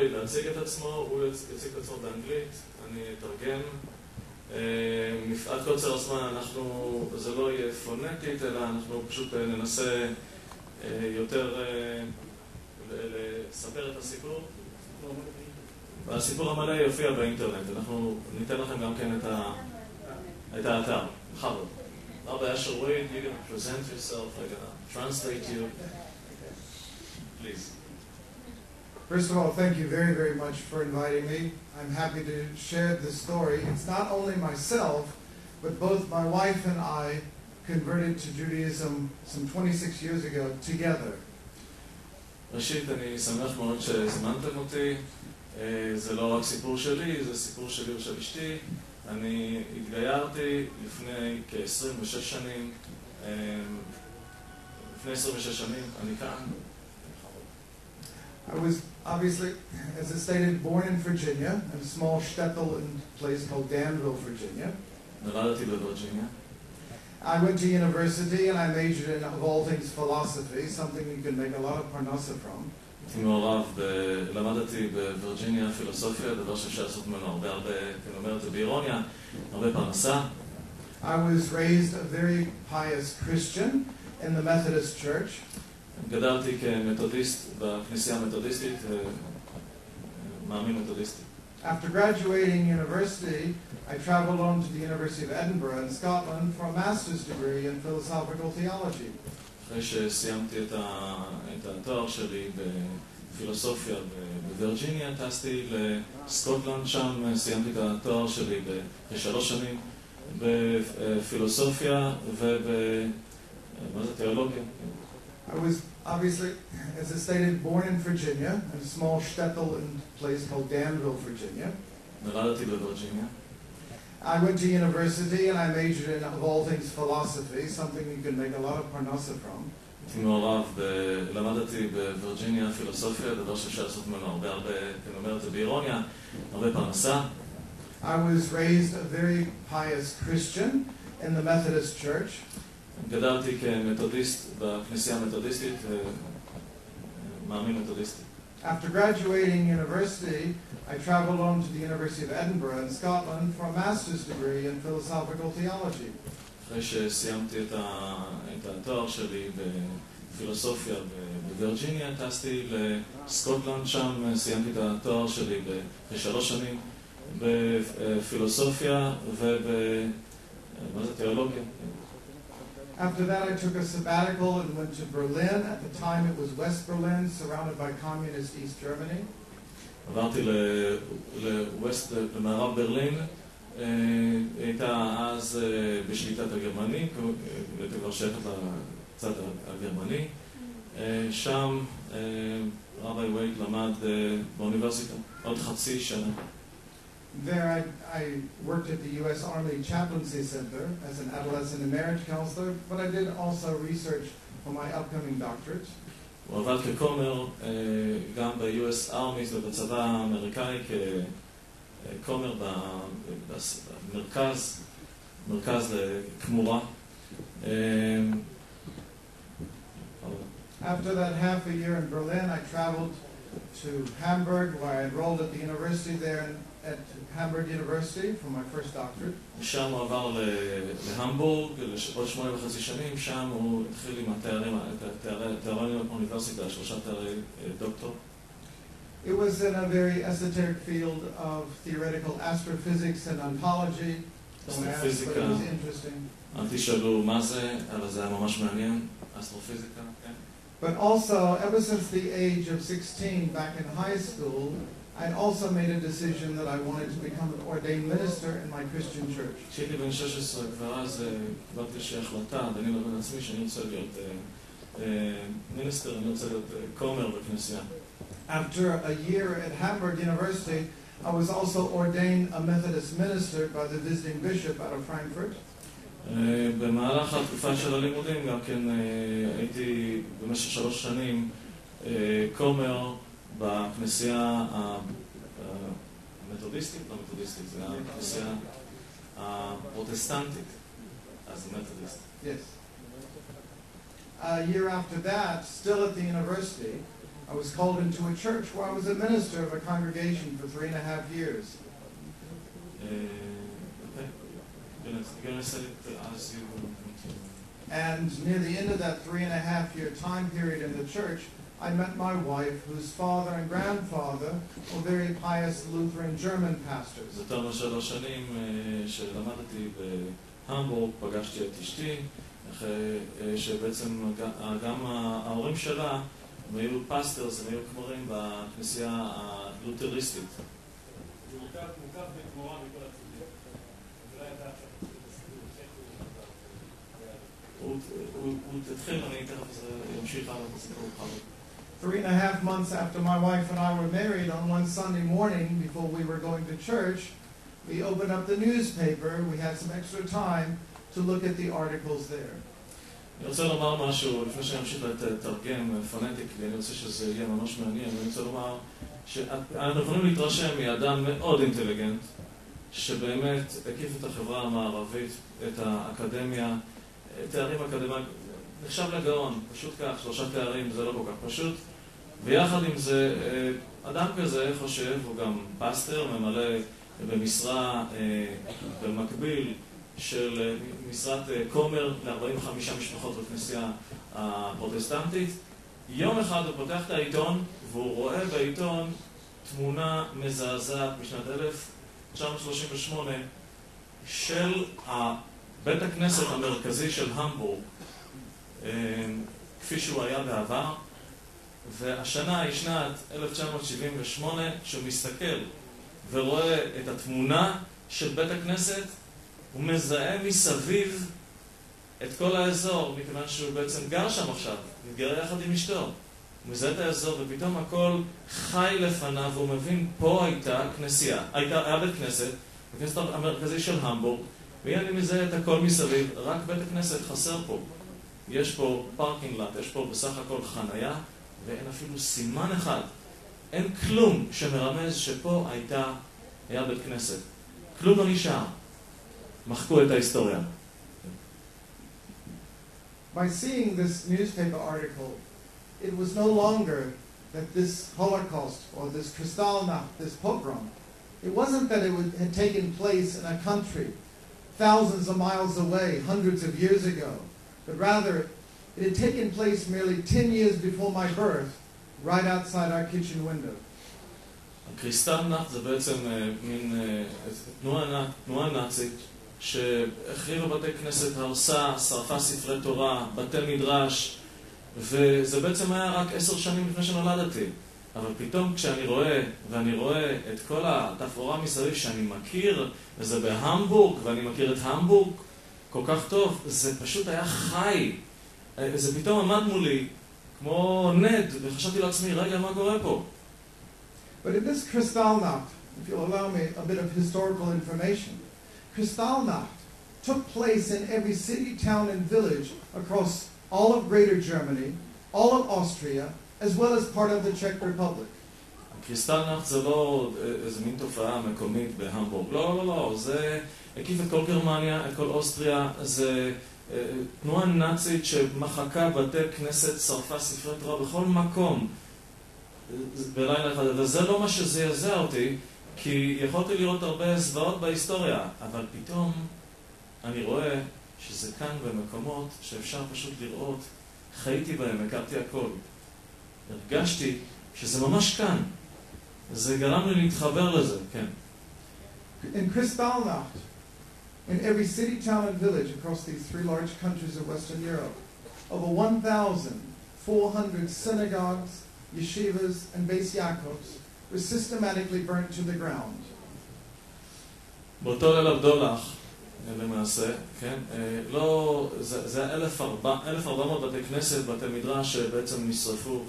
להציג את עצמו, הוא יציג את עצמו באנגלית, אני אתרגם. מפאת קוצר הזמן, זה לא יהיה פונטית, אלא אנחנו פשוט ננסה יותר לספר את הסיפור. והסיפור המלא יופיע באינטרנט. אנחנו ניתן לכם גם כן את האתר. בכבוד. Rabbi Asher, you're going to present yourself. I'm going to translate you. Please. First of all, thank you very, very much for inviting me. I'm happy to share this story. It's not only myself, but both my wife and I converted to Judaism some 26 years ago together. ראשית, אני שמח מאוד שהזמנתם אותי. זה לא רק סיפור שלי, זה סיפור שלי ושל אשתי. אני התגיירתי לפני כ-26 שנים. לפני 26 שנים, אני כאן. I was obviously, as it stated, born in Virginia, in a small shtetl in a place called Danville, Virginia. נולדתי בווירג'יניה. I went to university and I majored in, of all things, philosophy, something you can make a lot of parnasa from. הייתי מעורב, למדתי בווירג'יניה פילוסופיה, דבר שאפשר לעשות ממנו הרבה, אני אומר את זה באירוניה, הרבה פרנסה. I was raised a very pious Christian in the Methodist Church. גדלתי כמתודיסט בכנסייה המתודיסטית, מאמין מתודיסטי. After graduating university, I traveled on to the University of Edinburgh in Scotland for a master's degree in philosophical theology. אחרי שסיימתי את התואר שלי בפילוסופיה בווירג'יניה, טסתי לסקוטלנד, שם סיימתי את התואר שלי ב3 שנים בפילוסופיה תיאולוגיה. I was obviously, as it stated, born in Virginia, in a small shtetl in a place called Danville, Virginia. נולדתי בווירג'יניה. I went to university and I majored in, of all things, philosophy, something you can make a lot of parnasa from. הייתי מעורב, למדתי בווירג'יניה פילוסופיה, דבר שאפשר לעשות ממנו הרבה, אני אומר את זה באירוניה, הרבה פרנסה. I was raised a very pious Christian in the Methodist Church. גדלתי כמתודיסט בכנסייה המתודיסטית, מאמין מתודיסטי. After graduating university, I traveled on to the University of Edinburgh in Scotland for a master's degree in philosophical theology. אחרי שסיימתי את התואר שלי בפילוסופיה בווירג'יניה, טסתי לסקוטלנד, שם סיימתי את התואר שלי ב3 שנים בפילוסופיה תיאולוגיה. After that, I took a sabbatical and went to Berlin. At the time, it was West Berlin, surrounded by communist East Germany. עברתי למערב ברלין, הייתה אז בשליטת הגרמנים, הייתי כבר שייכת לצד הגרמני. שם רבי וייט למד באוניברסיטה עוד חצי שנה. There I worked at the U.S. Army Chaplaincy Center as an adolescent and marriage counselor, but I did also research for my upcoming doctorate. הוא עבד ככומר גם ב-US Army ובצבא האמריקאי ככומר במרכז לכמורה. After that half a year in Berlin, I traveled to Hamburg, where I enrolled at the university there at Hamburg University for my first doctorate. שם הוא עבר להמבורג, עוד 8.5 שנים, שם הוא התחיל עם התארים באוניברסיטה, 3 תארי דוקטור. It was in a very esoteric field of theoretical astrophysics and ontology. Don't ask, but it was interesting. אל תשאלו מה זה, אבל זה היה ממש מעניין, אסטרופיזיקה, כן. But also, ever since the age of 16, back in high school, I also made a decision that I wanted to become an ordained minister in my Christian church. כשהייתי בן 16 כבר אז קיבלתי איזושהי החלטה, ביני לבין עצמי, שאני רוצה להיות מיניסטר, אני רוצה להיות כומר בכנסייה. After a year at Hamburg University, I was also ordained a Methodist minister by the visiting bishop out of Frankfurt. במהלך התקופה של הלימודים גם כן הייתי במשך 3 שנים כומר בכנסייה המתודיסטית, לא מתודיסטית, זה הכנסייה הפרוטסטנטית, אז מתודיסטית. Yes. A year after that, still at the university, I was called into a church where I was a minister of a congregation for 3.5 years. Okay. You're gonna say it as you continue. And near the end of that 3.5-year time period in the church, I met my wife, whose father and grandfather were very pious Lutheran German pastors. יותר מ3 שנים שלמדתי בהמבורג, פגשתי את אשתי, שבעצם גם ההורים שלה הם היו פסטרס, הם היו כמרים בכנסייה הלותריסטית. הוא מוקף בתמורה מכל הצדדים. זה לא הייתה הוא התחיל, אני תכף ימשיך הלאה את הסיפור חלק. 3.5 months after my wife and I were married, on one Sunday morning before we were going to church, we opened up the newspaper. We had some extra time to look at the articles there. אני רוצה לומר משהו, לפני שאני אמשיך לתרגם פונטיקלי, אני רוצה שזה יהיה ממש מעניין. אני רוצה לומר שאנחנו יכולים להתרשם מאדם מאוד אינטליגנט, שבאמת הקיף את החברה המערבית, את האקדמיה, תארים אקדמיים, נחשב לגאון, פשוט כך, 3 תארים, זה לא כל כך פשוט. ויחד עם זה, אדם כזה חושב, הוא גם פסטר, ממלא במשרה במקביל של משרת כומר ל-45 משפחות בכנסייה הפרוטסטנטית. יום אחד הוא פותח את העיתון, והוא רואה בעיתון תמונה מזעזעת בשנת 1938 של בית הכנסת המרכזי של המבורג, כפי שהוא היה בעבר, והשנה היא שנת 1978, שהוא מסתכל ורואה את התמונה של בית הכנסת, הוא מזהה מסביב את כל האזור, מכיוון שהוא בעצם גר שם עכשיו, מתגרה יחד עם אשתו. הוא מזהה את האזור ופתאום הכל חי לפניו, והוא מבין, פה הייתה כנסייה, היה בית כנסת, בכנסת המרכזי של המבורג, והנה אני מזהה את הכל מסביב, רק בית הכנסת חסר פה. יש פה פארקינג לט, יש פה בסך הכל חנייה, ואין אפילו סימן אחד. אין כלום שמרמז שפה היה בית כנסת. כלום לא נשאר. מחקו את ההיסטוריה. By seeing this newspaper article, it was no longer that this Holocaust or this Kristallnacht, this pogrom, it wasn't that it had taken place in a country thousands of miles away, hundreds of years ago, but rather it had taken place merely 10 years before my birth, right outside our kitchen window. הקריסטלנאכט זה בעצם מין תנועה נאצית שהחריבה בתי כנסת, הרסה, שרפה ספרי תורה, בתי מדרש, וזה בעצם היה רק 10 שנים לפני שנולדתי. אבל פתאום כשאני רואה את כל התפאורה מסביב שאני מכיר, וזה בהמבורג, ואני מכיר את המבורג כל כך טוב, זה פשוט היה חי. זה פתאום עמד מולי כמו נד, וחשבתי לעצמי, רגע, מה קורה פה? But in this Kristallnacht, if you'll allow me a bit of historical information, Kristallnacht took place in every city, town, and village across all of Greater Germany, all of Austria, as well as part of the Czech Republic. הקריסטלנאכט זה לא איזה מין תופעה מקומית בהמבורג. לא. זה הקיף את כל גרמניה, את כל אוסטריה. זה תנועה נאצית שמחקה בתי כנסת, שרפה ספרי תורה בכל מקום בלילה אחד. וזה לא מה שזעזע אותי, כי יכולתי לראות הרבה זוועות בהיסטוריה, אבל פתאום אני רואה שזה כאן במקומות שאפשר פשוט לראות. חייתי בהם, הכרתי הכל. הרגשתי שזה ממש כאן. זה גרם לי להתחבר לזה, כן. In Kristallnacht, in every city, town, and village across these 3 large countries of Western Europe, over 1,400 synagogues, yeshivas, and Beis Yaakovs were systematically burnt to the ground. באותו ליל הבדולח, למעשה, כן, לא, זה 1,400 בתי כנסת, בתי מדרש שבעצם נשרפו